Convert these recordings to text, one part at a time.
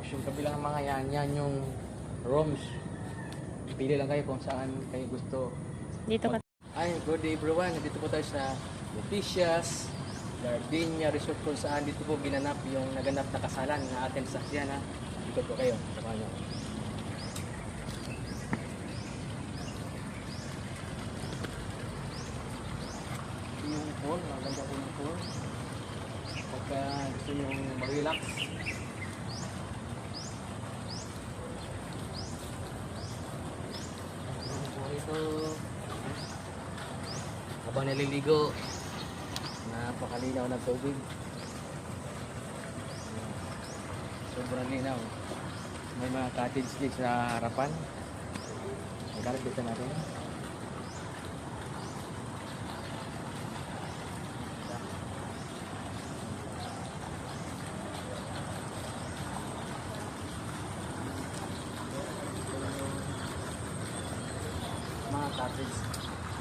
Yung kabilang mga yan yung rooms. Pili lang kayo kung saan kayo gusto. Dito ka. Ay, good day everyone. Dito po tayo sa Leticia's Gardenia Resort kung saan dito po ginanap yung naganap na kasalan na ating sakyan ha. Dito po kayo. Sama nyo. Yung pool, maganda po yung pool. Pagka gusto nyo mag-relax. Ito habang naliligo, napakalinaw ng tubig, sobrang linaw. May mga cottage lakes sa harapan. Magkarap dito natin. Mga cottage.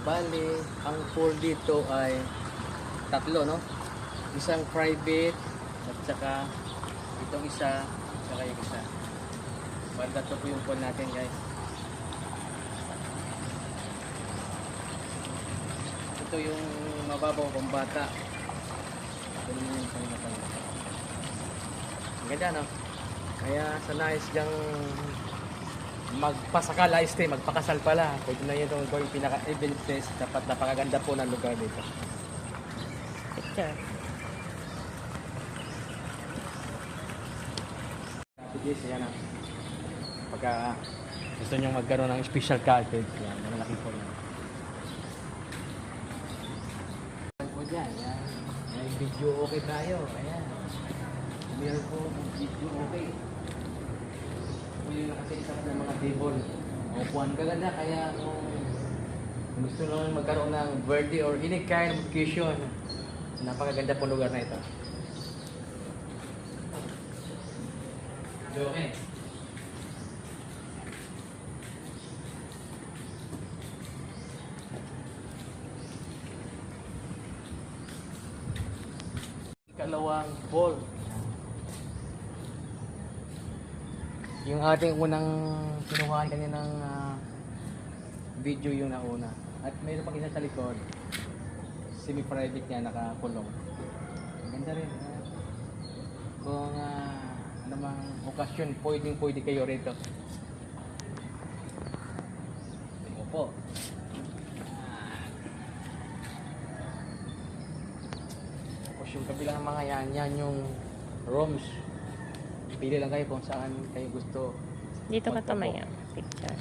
Bali, ang pool dito ay tatlo, no? Isang private at saka itong isa, saka yung isa. Bali, tatlo po yung pool natin, guys. Ito yung mababaw pang bata. Ito naman yung isang matanda. Ang ganda, no? Kaya sa nais dyang magpasakala stay, magpakasal pala. Pwede na yun yung pinaka-event place. Dapat napakaganda po ng lugar dito. Picture. Yes, yan na. Pagka gusto nyo magkaroon ng special cottage, yan, malaki po yan. Yan po dyan, yan. May video okay tayo, ayan. Meron po video okay. Yung nakasaisakat ng mga table. Upuan kaganda, kaya kung gusto nyo magkaroon ng birthday or any kind of occasion, napakaganda po lugar na ito. Okay. Ikalawang ball. Yung ating unang kinuhaan kaninang video yung nauna. At mayroon pang isa sa likod. Semi-private niya, nakakulong. Ang ganda rin. Kung anumang okasyon, pwede kayo rito. Tingnan po. Tapos yung kabilang mga yan yung rooms. Pili lang kayo kung saan kayo gusto. Dito ka tumaya. Picture.